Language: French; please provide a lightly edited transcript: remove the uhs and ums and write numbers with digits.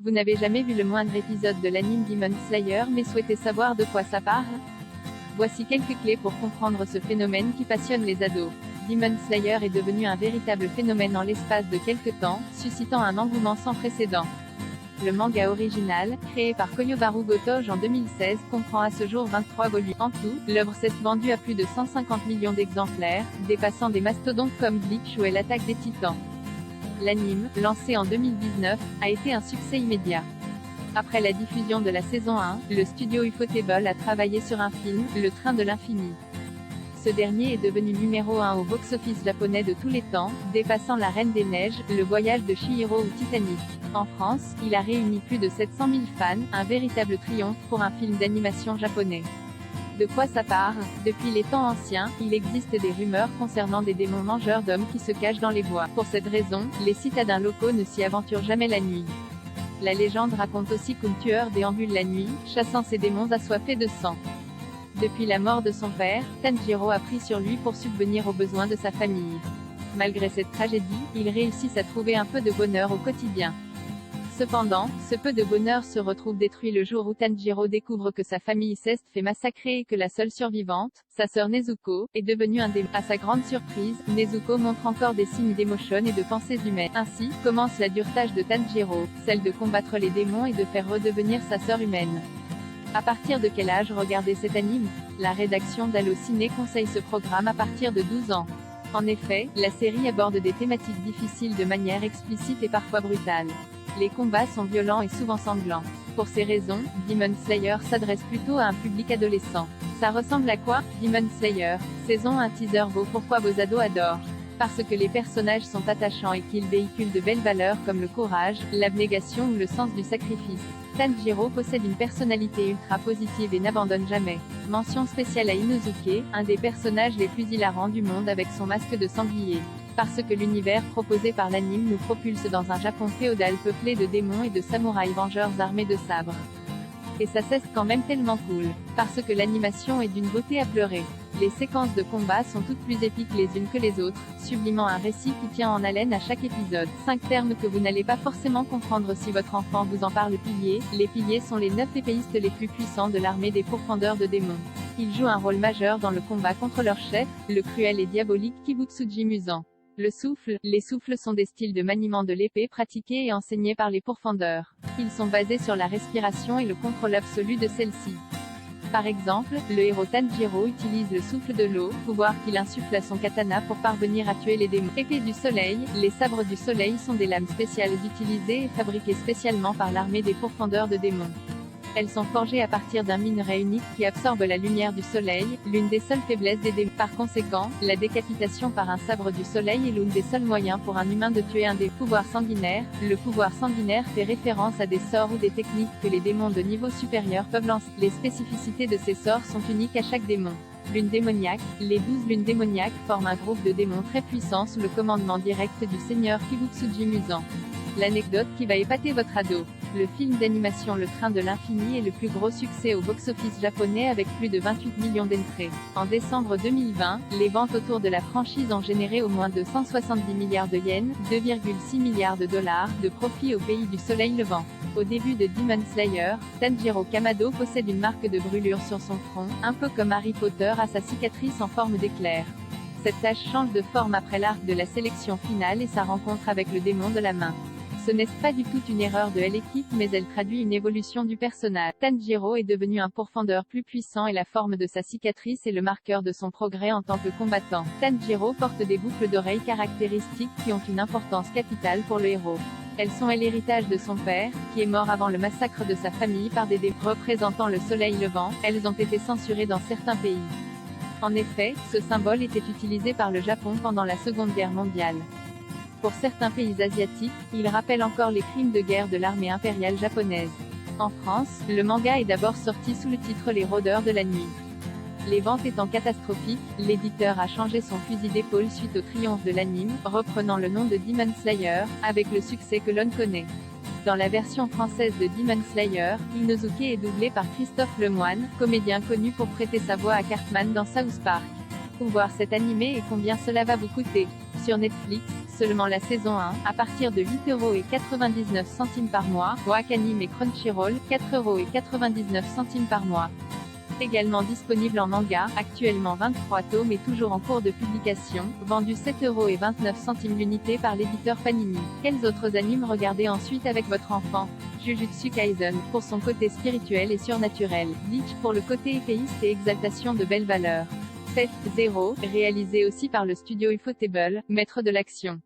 Vous n'avez jamais vu le moindre épisode de l'anime Demon Slayer mais souhaitez savoir de quoi ça parle? Voici quelques clés pour comprendre ce phénomène qui passionne les ados. Demon Slayer est devenu un véritable phénomène en l'espace de quelques temps, suscitant un engouement sans précédent. Le manga original, créé par Koyobaru Gotoge en 2016, comprend à ce jour 23 volumes. En tout, l'œuvre s'est vendue à plus de 150 millions d'exemplaires, dépassant des mastodontes comme Bleach ou l'Attaque des Titans. L'anime, lancé en 2019, a été un succès immédiat. Après la diffusion de la saison 1, le studio Ufotable a travaillé sur un film, Le Train de l'Infini. Ce dernier est devenu numéro 1 au box-office japonais de tous les temps, dépassant La Reine des Neiges, Le Voyage de Chihiro ou Titanic. En France, il a réuni plus de 700 000 fans, un véritable triomphe pour un film d'animation japonais. De quoi ça parle? Depuis les temps anciens, il existe des rumeurs concernant des démons mangeurs d'hommes qui se cachent dans les bois. Pour cette raison, les citadins locaux ne s'y aventurent jamais la nuit. La légende raconte aussi qu'un tueur déambule la nuit, chassant ces démons assoiffés de sang. Depuis la mort de son père, Tanjiro a pris sur lui pour subvenir aux besoins de sa famille. Malgré cette tragédie, ils réussissent à trouver un peu de bonheur au quotidien. Cependant, ce peu de bonheur se retrouve détruit le jour où Tanjiro découvre que sa famille s'est fait massacrer et que la seule survivante, sa sœur Nezuko, est devenue un démon. À sa grande surprise, Nezuko montre encore des signes d'émotion et de pensées humaines. Ainsi, commence la dure tâche de Tanjiro, celle de combattre les démons et de faire redevenir sa sœur humaine. À partir de quel âge regarder cet anime? La rédaction d'Allociné conseille ce programme à partir de 12 ans. En effet, la série aborde des thématiques difficiles de manière explicite et parfois brutale. Les combats sont violents et souvent sanglants. Pour ces raisons, Demon Slayer s'adresse plutôt à un public adolescent. Ça ressemble à quoi? Demon Slayer. Saison 1 teaser vaut pourquoi vos ados adorent. Parce que les personnages sont attachants et qu'ils véhiculent de belles valeurs comme le courage, l'abnégation ou le sens du sacrifice. Tanjiro possède une personnalité ultra positive et n'abandonne jamais. Mention spéciale à Inosuke, un des personnages les plus hilarants du monde avec son masque de sanglier. Parce que l'univers proposé par l'anime nous propulse dans un Japon féodal peuplé de démons et de samouraïs vengeurs armés de sabres. Et ça c'est quand même tellement cool. Parce que l'animation est d'une beauté à pleurer. Les séquences de combat sont toutes plus épiques les unes que les autres, sublimant un récit qui tient en haleine à chaque épisode. 5 termes que vous n'allez pas forcément comprendre si votre enfant vous en parle. Piliers. Les piliers sont les 9 épéistes les plus puissants de l'armée des pourfendeurs de démons. Ils jouent un rôle majeur dans le combat contre leur chef, le cruel et diabolique Kibutsuji Muzan. Le souffle. Les souffles sont des styles de maniement de l'épée pratiqués et enseignés par les pourfendeurs. Ils sont basés sur la respiration et le contrôle absolu de celle-ci. Par exemple, le héros Tanjiro utilise le souffle de l'eau, pouvoir qu'il insuffle à son katana pour parvenir à tuer les démons. Épée du soleil. Les sabres du soleil sont des lames spéciales utilisées et fabriquées spécialement par l'armée des pourfendeurs de démons. Elles sont forgées à partir d'un minerai unique qui absorbe la lumière du soleil, l'une des seules faiblesses des démons. Par conséquent, la décapitation par un sabre du soleil est l'un des seuls moyens pour un humain de tuer un des pouvoirs sanguinaires. Le pouvoir sanguinaire fait référence à des sorts ou des techniques que les démons de niveau supérieur peuvent lancer. Les spécificités de ces sorts sont uniques à chaque démon. Lune démoniaque. Les 12 lunes démoniaques forment un groupe de démons très puissants sous le commandement direct du seigneur Kibutsuji Muzan. L'anecdote qui va épater votre ado. Le film d'animation Le Train de l'Infini est le plus gros succès au box-office japonais avec plus de 28 millions d'entrées. En décembre 2020, les ventes autour de la franchise ont généré au moins de 170 milliards de yens, 2,6 milliards de dollars, de profit au pays du soleil levant. Au début de Demon Slayer, Tanjiro Kamado possède une marque de brûlure sur son front, un peu comme Harry Potter a sa cicatrice en forme d'éclair. Cette tache change de forme après l'arc de la sélection finale et sa rencontre avec le démon de la main. Ce n'est pas du tout une erreur de l'équipe mais elle traduit une évolution du personnage. Tanjiro est devenu un pourfendeur plus puissant et la forme de sa cicatrice est le marqueur de son progrès en tant que combattant. Tanjiro porte des boucles d'oreilles caractéristiques qui ont une importance capitale pour le héros. Elles sont l'héritage de son père, qui est mort avant le massacre de sa famille par des démons représentant le soleil levant. Elles ont été censurées dans certains pays. En effet, ce symbole était utilisé par le Japon pendant la Seconde Guerre mondiale. Pour certains pays asiatiques, il rappelle encore les crimes de guerre de l'armée impériale japonaise. En France, le manga est d'abord sorti sous le titre Les Rôdeurs de la Nuit. Les ventes étant catastrophiques, l'éditeur a changé son fusil d'épaule suite au triomphe de l'anime, reprenant le nom de Demon Slayer, avec le succès que l'on connaît. Dans la version française de Demon Slayer, Inosuke est doublé par Christophe Lemoine, comédien connu pour prêter sa voix à Cartman dans South Park. Pour voir cet animé et combien cela va vous coûter. Sur Netflix, Seulement la saison 1, à partir de 8,99 € par mois, Wakanim et Crunchyroll, 4,99 € par mois. Également disponible en manga, actuellement 23 tomes et toujours en cours de publication, vendu 7,29 € l'unité par l'éditeur Panini. Quels autres animes regardez ensuite avec votre enfant? Jujutsu Kaisen, pour son côté spirituel et surnaturel. Bleach, pour le côté épéiste et exaltation de belles valeurs. F0, réalisé aussi par le studio Ufotable, maître de l'action.